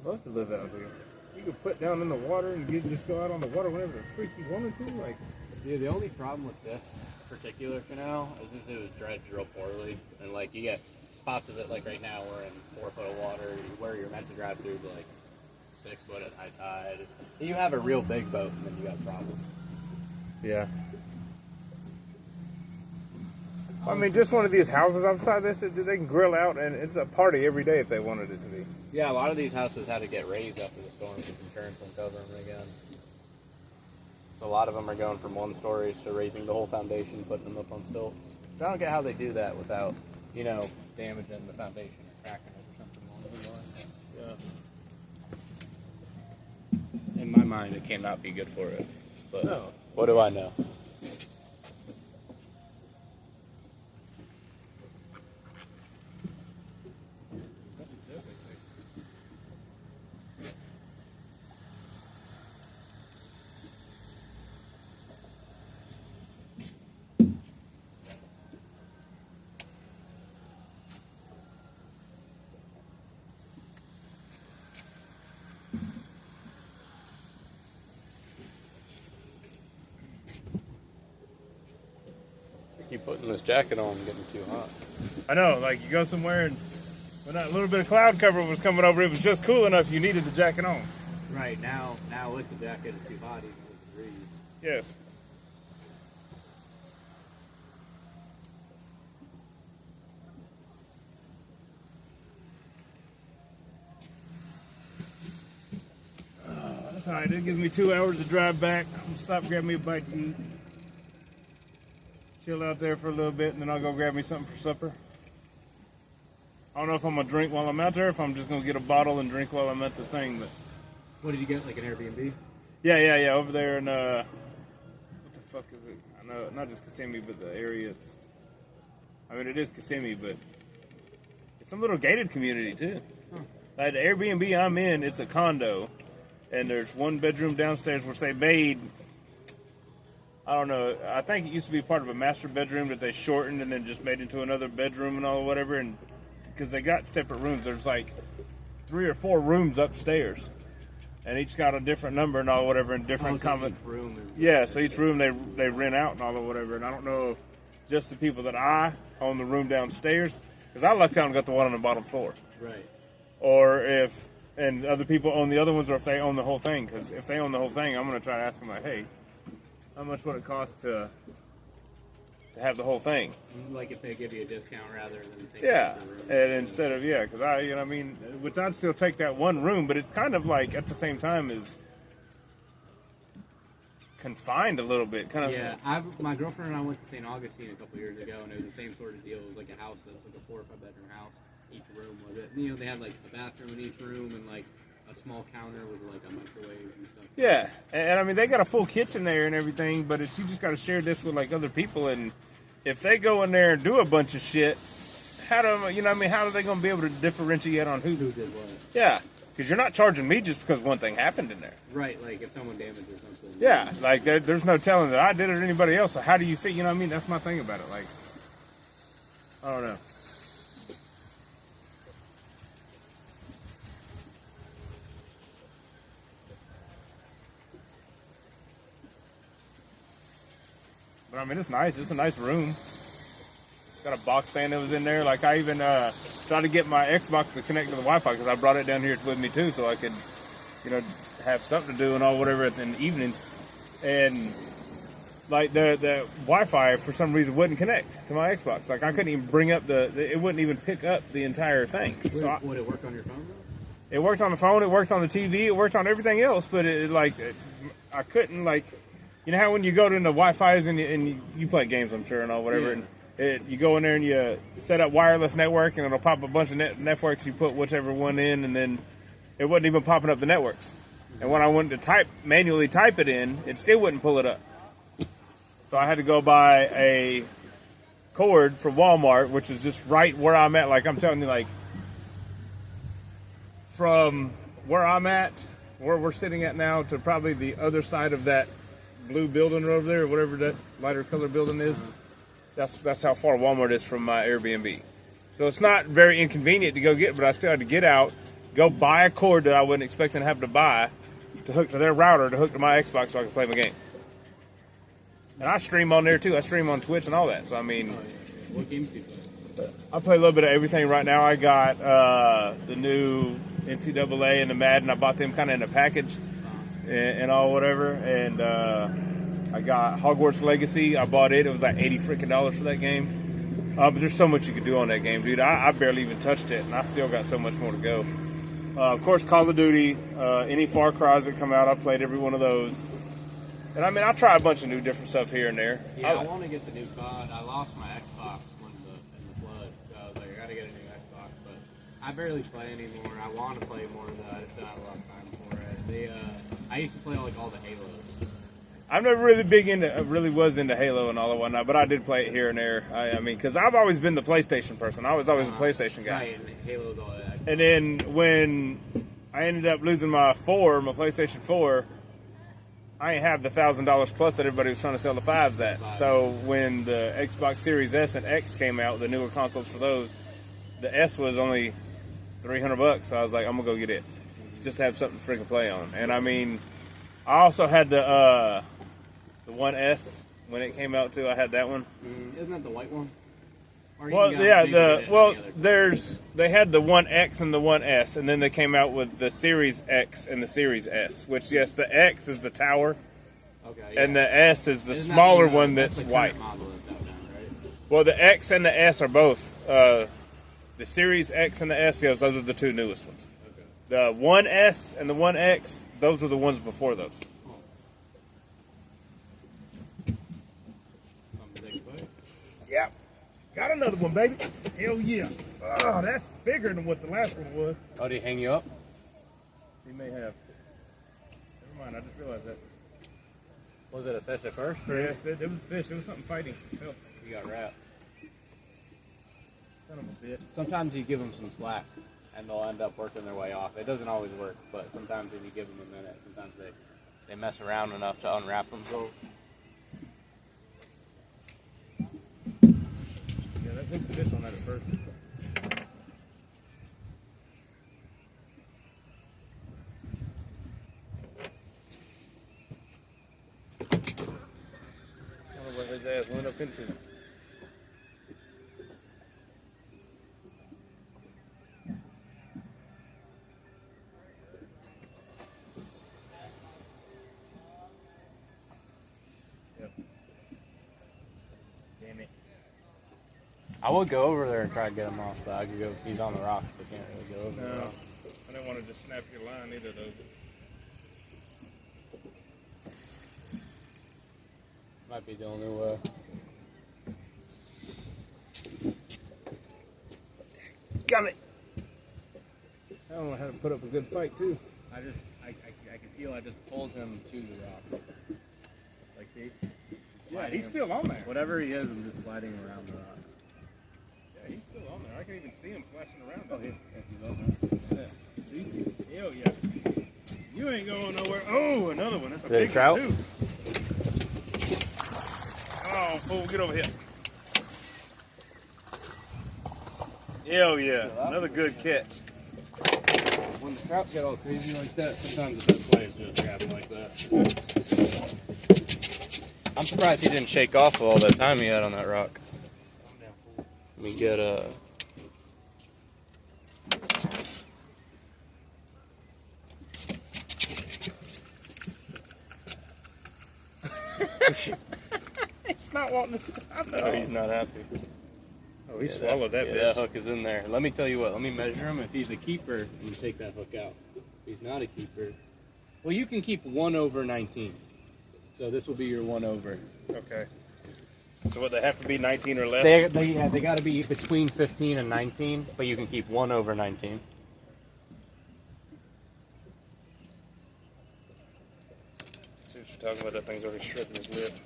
love to live out there. You could put down in the water and you just go out on the water whenever the freak you wanted to. Like, yeah, the only problem with this particular canal is just it was dredged real poorly, and like you get spots of it like right now we're in 4 foot of water where you're meant to drive through like 6 foot at high tide. You have a real big boat and then you got problems. yeah. I mean, just one of these houses outside this, they can grill out, and it's a party every day if they wanted it to be. Yeah, a lot of these houses had to get raised after the storm with insurance and covering them again. So a lot of them are going from 1 stories to raising the whole foundation, putting them up on stilts. I don't get how they do that without, damaging the foundation or cracking it or something along the lines. Yeah. In my mind, it cannot be good for it. But No. what do I know? Keep putting this jacket on and getting too hot. I know, like you go somewhere and when that little bit of cloud cover was coming over, it was just cool enough you needed the jacket on. Right, now with the jacket it's too hot even with the breeze. Yes. That's alright, it gives me 2 hours to drive back. I'm gonna stop, grab me a bite to eat. Chill out there for a little bit, and then I'll go grab me something for supper. I don't know if I'm gonna drink while I'm out there, if I'm just gonna get a bottle and drink while I'm at the thing. But What did you get, like an Airbnb? yeah, over there in what the fuck is it? I know, not just Kissimmee, but the area. It is Kissimmee, but it's some little gated community too. Huh. Like the Airbnb I'm in, it's a condo, and there's 1 bedroom downstairs which they made. I don't know. I think it used to be part of a master bedroom that they shortened and then just made into another bedroom and all whatever. And because they got separate rooms, there's like 3 or 4 rooms upstairs, and each got a different number and all whatever, and different common room. Yeah, so each room they rent out and all or whatever. And I don't know if just the people that I own the room downstairs, because I lucked out and got the one on the bottom floor, Right. or if and other people own the other ones, or if they own the whole thing. Because if they own the whole thing, I'm gonna try to ask them like, hey, how much would it cost to have the whole thing? Like if they give you a discount rather than the same. Yeah, room. and instead of because which I'd still take that one room, but it's kind of like at the same time is confined a little bit, kind of. Yeah, my girlfriend and I went to St. Augustine a couple years ago, and it was the same sort of deal. It was like a house that was like a 4 or 5 bedroom house. Each room was it. They had like a bathroom in each room and like a small counter with like a microwave and stuff. Yeah, and they got a full kitchen there and everything, but you just got to share this with like other people, and if they go in there and do a bunch of shit, how are they going to be able to differentiate on who did what? Yeah, because you're not charging me just because one thing happened in there. Right, like if someone damages something. Yeah, like there's no telling that I did it or anybody else. So how do you think? That's my thing about it. Like, I don't know. But it's nice. It's a nice room. It's got a box fan that was in there. Like I even tried to get my Xbox to connect to the Wi-Fi because I brought it down here with me too, so I could, have something to do and all whatever in the evenings. And like the Wi-Fi for some reason wouldn't connect to my Xbox. Like I couldn't even bring up it wouldn't even pick up the entire thing. Would it work on your phone though? It worked on the phone. It worked on the TV. It worked on everything else. But I couldn't like. You know how when you go to the Wi-Fi's and you play games, I'm sure, and all whatever, yeah. and you go in there and you set up wireless network, and it'll pop a bunch of networks. You put whichever one in, and then it wasn't even popping up the networks. And when I wanted to manually type it in, it still wouldn't pull it up. So I had to go buy a cord from Walmart, which is just right where I'm at. Like I'm telling you, like from where I'm at, where we're sitting at now, to probably the other side of that blue building over there, whatever that lighter color building is. That's how far Walmart is from my Airbnb. So it's not very inconvenient to go get, but I still had to get out, go buy a cord that I wasn't expecting to have to buy to hook to their router to hook to my Xbox so I can play my game. And I stream on there too. I stream on Twitch and all that. So I mean, What games do you play? I play a little bit of everything right now. I got the new NCAA and the Madden. I bought them kind of in a package and all whatever. And I got Hogwarts Legacy. I bought it. It was like $80 freaking for that game. But there's so much you can do on that game, dude. I barely even touched it, and I still got so much more to go. Of course, Call of Duty, any Far Cry's that come out, I played every one of those. And I mean, I try a bunch of new different stuff here and there. Yeah, I want to get the new COD. I lost my Xbox in the flood, so I was like, I gotta get a new Xbox. But I barely play anymore. I want to play more of that. I just don't have a lot of time for it. I used to play like all the Halos. I'm never really was into Halo and all that whatnot, but I did play it here and there. I mean, because I've always been the PlayStation person. I was always a PlayStation guy. Right, and Halo's all that. And then when I ended up losing my PlayStation 4, I ain't have the $1,000 plus that everybody was trying to sell the 5s at. So when the Xbox Series S and X came out, the newer consoles for those, the S was only $300. So I was like, I'm gonna go get it, just to have something to freaking play on. And I mean, I also had the 1S when it came out too. I had that one. Isn't that the white one? Or you Well, can go yeah, bigger than any other. they had the 1X and the 1S, and then they came out with the Series X and the Series S. Which, yes, the X is the tower, Okay, yeah. and the S is the Isn't that smaller the- one that's the current white. model that's out now, right? Well, the X and the S are both the Series X and the S. Yes, those are the two newest ones. Okay. The 1S and the 1X, those were the ones before those. Something to take away. Yep. Got another one, baby. Hell yeah. Oh, that's bigger than what the last one was. Oh, did he hang you up? He may have. Never mind, I just realized that. Was it a fish at first? Yeah, it was a fish. It was something fighting. Hell, You got wrapped. son of a bitch. Sometimes you give them some slack, and they'll end up working their way off. It doesn't always work, but sometimes if you give them a minute, sometimes they mess around enough to unwrap themselves. Yeah, that was a fish on that at first. I don't know what his ass went up into. Yep. Damn it. I would go over there and try to get him off, but I could go. He's on the rocks. I can't really go over there. No, I didn't want to just snap your line either, though. Might be the only way. Got it. I don't know how to put up a good fight, too. I can feel I just pulled him to the rock. Like he. Yeah, he's still on there. Whatever he is, I'm just sliding around the rock. Yeah, he's still on there. I can even see him flashing around. Oh, he's on there. Yeah. Hell yeah. You ain't going nowhere. Oh, another one. That's a Is that a big trout? one, too. Oh, fool, get over here. Hell yeah. Another good catch. When the trout get all crazy like that, sometimes the best way is just grab him like that. I'm surprised he didn't shake off all that time he had on that rock. Let me get a. It's not wanting to stop, though. Oh, he's not happy. Oh, he swallowed that Yeah, bitch. that hook is in there. Let me tell you what. Let me measure him. If he's a keeper, you take that hook out. If he's not a keeper, well, you can keep 1 over 19. So this will be your 1 over. Okay. So what, they have to be 19 or less? They got to be between 15 and 19, but you can keep 1 over 19. See what you're talking about. That thing's already shredding his lip.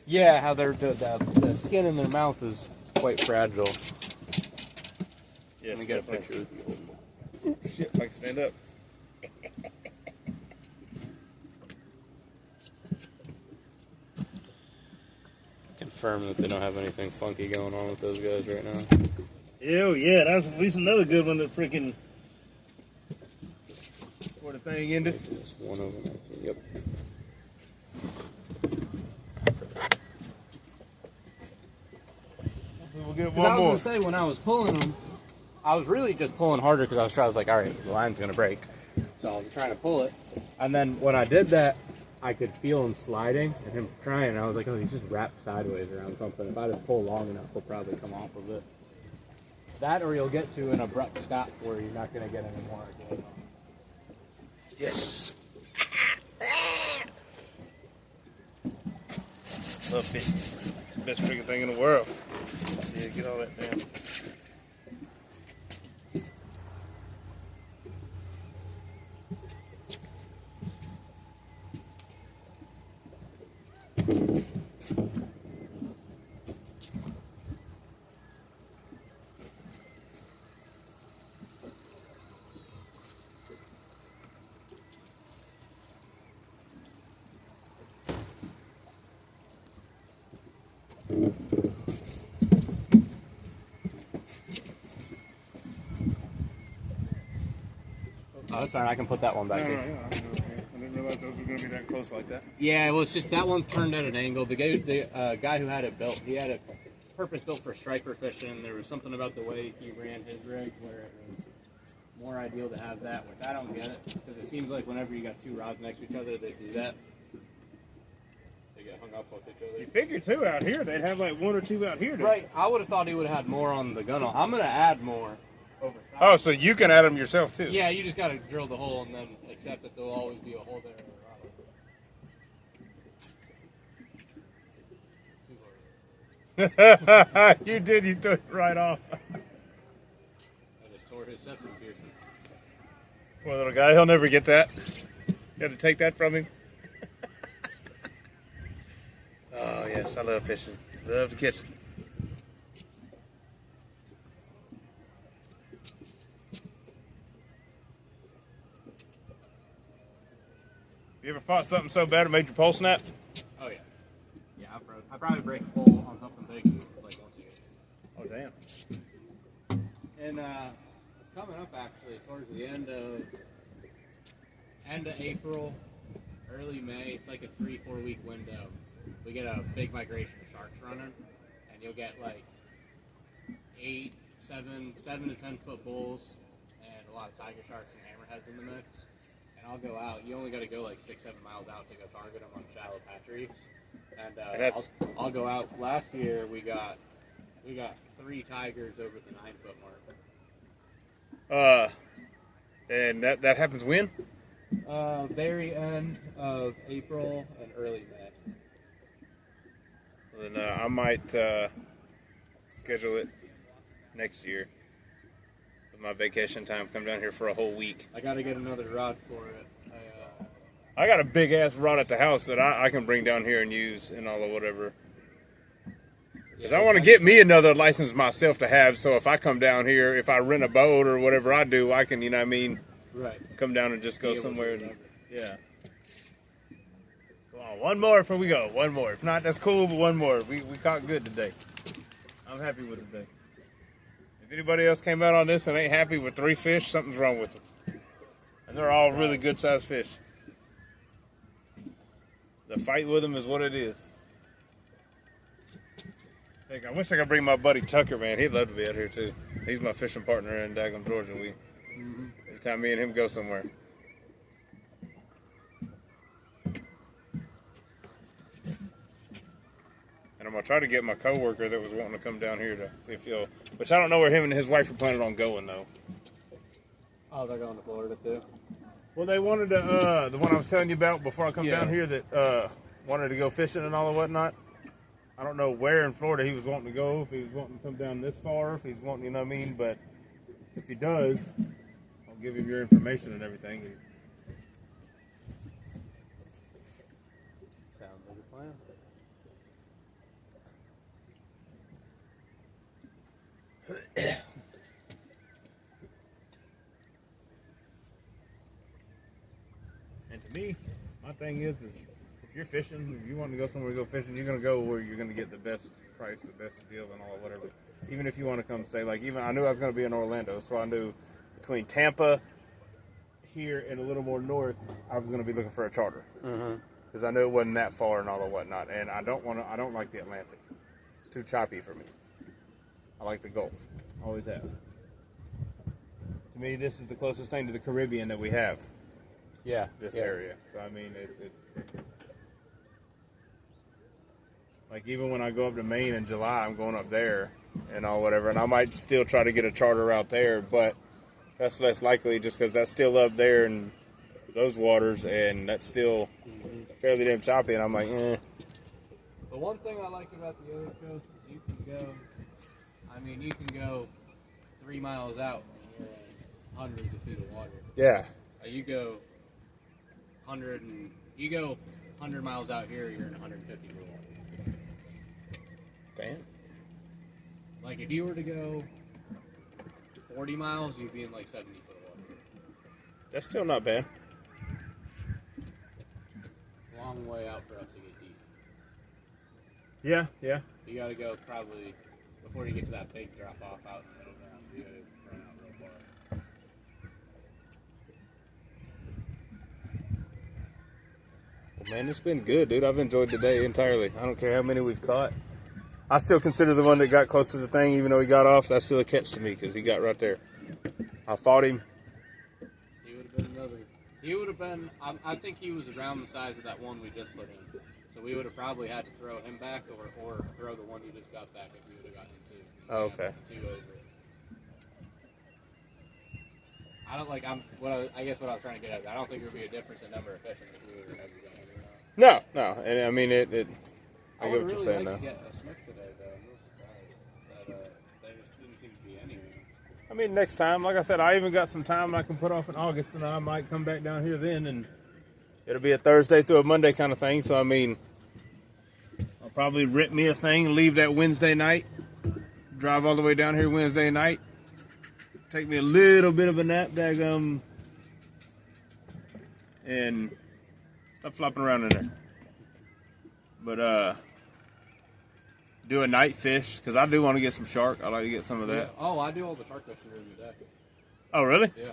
Yeah, how the skin in their mouth is quite fragile. Yes, Let me get a definitely. picture with you. Shit, if I can stand up. Confirm that they don't have anything funky going on with those guys right now. Hell yeah, that's at least another good one that freaking the thing ended. Just one of them. Yep. We'll get I one was more. gonna say when I was pulling them, I was really just pulling harder because I was like, all right, the line's gonna break. So I was trying to pull it, and then when I did that, I could feel him sliding and him trying. And I was like, oh, he's just wrapped sideways around something. If I just pull long enough, he'll probably come off of it. That, or you'll get to an abrupt stop where you're not gonna get any more again. Yes. Love fish. Best freaking thing in the world. Yeah, get all that down. Oh, that's fine. I can put that one back No, here. I didn't realize those were going to be that close like that. Yeah, well, it's just that one's turned at an angle. The guy who had it built, he had it purpose built for striper fishing. There was something about the way he ran his rig where it was more ideal to have that, which I don't get it because it seems like whenever you got two rods next to each other, they do that. They get hung up with each other. You figure too out here, they'd have like one or two out here. Right. I would have thought he would have had more on the gunnel. I'm gonna add more over time. Oh, so you can add them yourself too? Yeah, you just gotta drill the hole and then accept that there'll always be a hole there. You did, you took it right off. I just tore his septum piercing. Poor little guy, he'll never get that. You had to take that from him. Oh, yes, I love fishing. Love to catch it. You ever fought something so bad it made your pole snap? Oh yeah. Yeah, I probably break a pole on something big like once a year. Oh, damn. And it's coming up actually towards the end of April, early May. It's like a 3-4 week window. We get a big migration of sharks running, and you'll get like 7 to 10 foot bulls, and a lot of tiger sharks and hammerheads in the mix. And I'll go out. You only got to go like 6-7 miles out to go target them on shallow patch reefs. And I'll go out. Last year we got 3 tigers over the 9 foot mark. And that happens when? Very end of April and early May. Well, then I might schedule it next year. With my vacation time, come down here for a whole week. I got to get another rod for it. I got a big ass rod at the house that I can bring down here and use and all of whatever. Because I want to get me another license myself to have, so if I come down here, if I rent a boat or whatever I do, I can, you know what I mean? Right. Come down and just go somewhere. Yeah. Come on, one more before we go. One more. If not, that's cool, but one more. We caught good today. I'm happy with today. If anybody else came out on this and ain't happy with 3 fish, something's wrong with them. And they're all really good sized fish. The fight with them is what it is. Heck, I wish I could bring my buddy Tucker, man. He'd love to be out here too. He's my fishing partner in Dagenham, Georgia. Every time me and him go somewhere. And I'm gonna try to get my coworker that was wanting to come down here to see if he'll. Which I don't know where him and his wife are planning on going though. Oh, they're going to Florida too. Well, they wanted to. The one I was telling you about before I come down here that wanted to go fishing and all and whatnot. I don't know where in Florida he was wanting to go. If he was wanting to come down this far, if he's wanting, you know what I mean. But if he does, I'll give him your information and everything. Sounds like a plan. And to me, my thing is if you're fishing, if you want to go somewhere to go fishing, you're going to go where you're going to get the best price, the best deal, and all whatever. Even if you want to come say, like, even I knew I was going to be in Orlando, so I knew between Tampa, here and a little more north, I was going to be looking for a charter Mm-hmm. because I knew it wasn't that far and all the whatnot. And I don't like the Atlantic. It's too choppy for me. I like the Gulf. Always have. To me, this is the closest thing to the Caribbean that we have. Yeah. This area. So I mean, it's like even when I go up to Maine in July, I'm going up there and all whatever, and I might still try to get a charter out there, but that's less likely just because that's still up there in those waters, and that's still fairly damn choppy. And I'm like, eh. The one thing I like about the other coast is you can go. I mean, you can go 3 miles out and you're in hundreds of feet of water. Yeah. You go 100 miles out here, you're in 150 feet of water. Damn. Like if you were to go 40 miles, you'd be in like 70 foot of water. That's still not bad. Long way out for us to get deep. Yeah, yeah. You got to go probably before you get to that big drop off out in the middle ground. You got to run out real far. Well, man, it's been good, dude. I've enjoyed the day entirely. I don't care how many we've caught. I still consider the one that got close to the thing, even though he got off. That's still a catch to me because he got right there. I fought him. He would have been another. He would have been. I think he was around the size of that one we just put in. So we would have probably had to throw him back or throw the one you just got back if we would have gotten him two. Oh, okay. Two over. I don't like. I guess what I was trying to get at. I don't think there would be a difference in number of fishing if we were ever going to. No. And I mean, it I get what you're saying now. I would really like to get a snook today, though. I'm real surprised that there just didn't seem to be any. I mean, next time, like I said, I even got some time I can put off in August, and I might come back down here then, and it'll be a Thursday through a Monday kind of thing. So, I mean, I'll probably rent me a thing, leave that Wednesday night, drive all the way down here Wednesday night, take me a little bit of a nap, daggum, and stop flopping around in there. But, do a night fish, because I do want to get some shark. I like to get some of that. Yeah. Oh, I do all the shark fishing during the day. Oh, really? Yeah.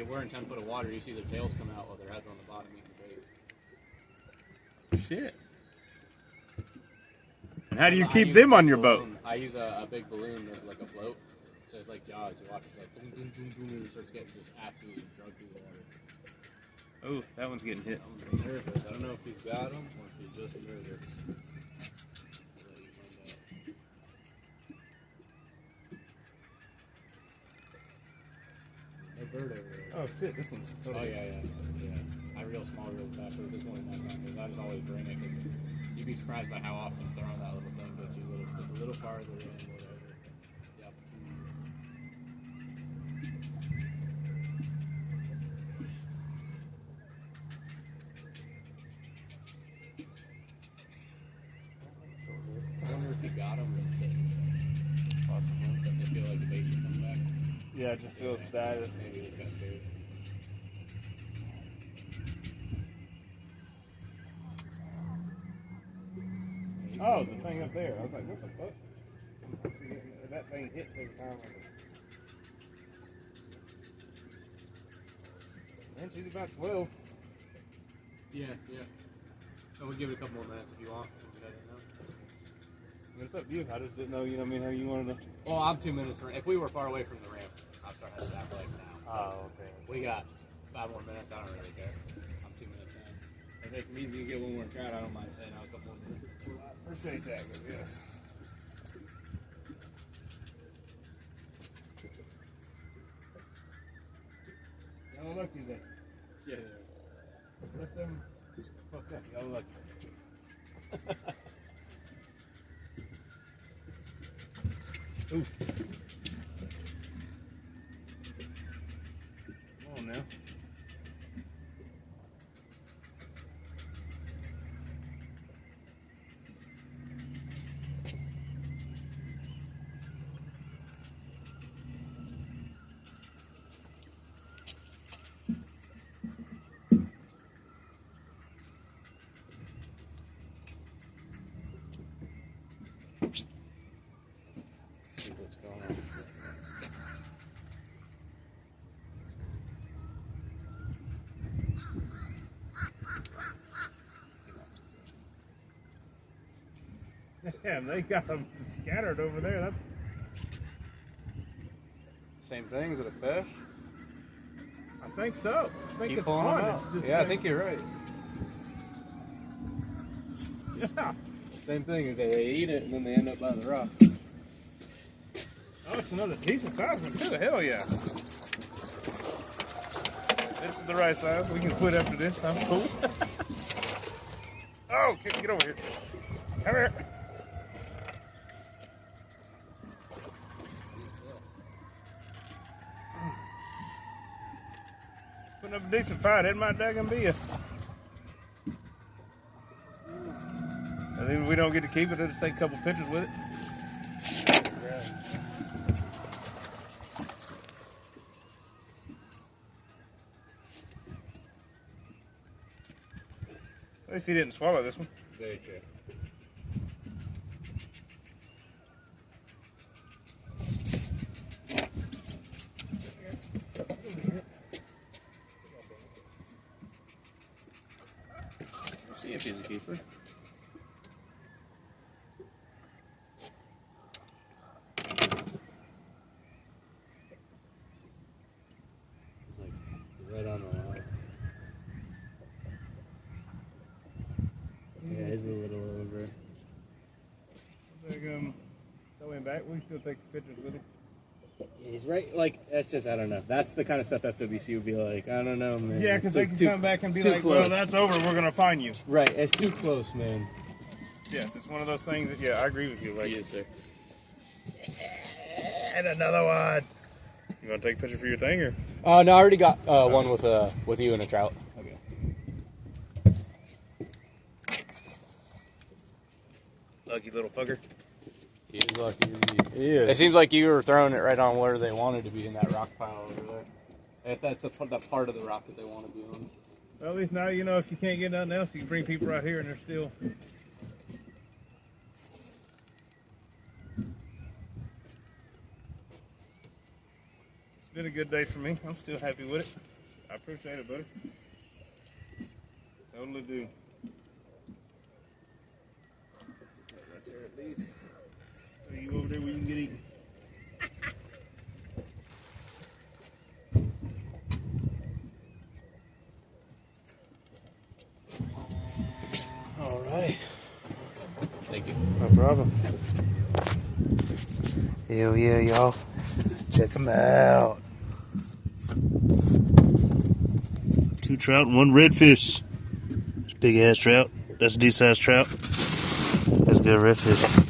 We're in 10 foot of water. You see their tails come out while their heads on the bottom eating bait. Shit. And how do you keep them on your boat? I use a big balloon as like a float. So it's like Jaws. You watch it, it's like boom, boom, boom, boom, and it starts getting just absolutely drugged through the water. Oh, that one's getting hit. I'm nervous. I don't know if he's got him or if he's just nervous. No bird over there. Oh shit, this one's totally... Oh yeah. I reel small reels back, but this one is not because I just always bring it because you'd be surprised by how often throwing that little thing puts you just a little farther in, whatever. Yep. I wonder if you got him and sit. Possibly. They feel like the bait should come back. Yeah, it just feels static. Maybe this guy's scared. Oh, the thing up there. I was like, what the fuck? That thing hit every time. Man, she's about 12. Yeah. So we'll give it a couple more minutes if you want. I mean, it's up to you. I just didn't know, you know what I mean, how you wanted to... Well, I'm 2 minutes. If we were far away from the ramp, I'd start heading that way now. Oh, okay. We got 5 more minutes. I don't really care. I'm 2 minutes in. If it means you get one more trout, I don't mind staying out a couple more minutes. I appreciate that, but yes. Y'all lucky then. Yeah. Let them fuck up. Y'all lucky. Ooh. Come on now. See what's going on. Yeah, they got them scattered over there. That's Same thing, is it a fish? I think so. I think Keep it's pulling them on. out. It's just Yeah, I like- think you're right. Yeah. Same thing, they eat it and then they end up by the rock. Oh, it's another decent size one too. Hell yeah. This is the right size. We can quit after this. I'm cool. Oh, get over here. Come here. Putting up a decent fight. It might daggone be a. I think if we don't get to keep it, I'll just take a couple pictures with it. At least he didn't swallow this one. Very true. We'll see if he's a keeper. Like, right on the line. Yeah, he's a little over. Like, throw him back. We can still take some pictures with him. He's right, like, that's just, I don't know. That's the kind of stuff FWC would be like, I don't know, man. Yeah, It's because they can come back and be too like, close. well, that's over. We're going to find you. Right, it's too close, man. Yes, it's one of those things that, yeah, I agree with you. Like, Yes, sir. and another one. You want to take a picture for your thing, or? No, I already got one with you and a trout. Okay. Lucky little fucker. He's lucky. Yeah. It seems like you were throwing it right on where they wanted to be in that rock pile over there. I guess that's the part of the rock that they want to be on. Well, at least now you know if you can't get nothing else, you can bring people right here and they're still. It's been a good day for me. I'm still happy with it. I appreciate it, buddy. Totally do. Right there at least. Are you over there where you can get eaten? Alrighty. Thank you. No problem. Hell yeah, y'all. Check them out. 2 trout and 1 redfish. That's big ass trout. That's a decent sized trout. That's good redfish.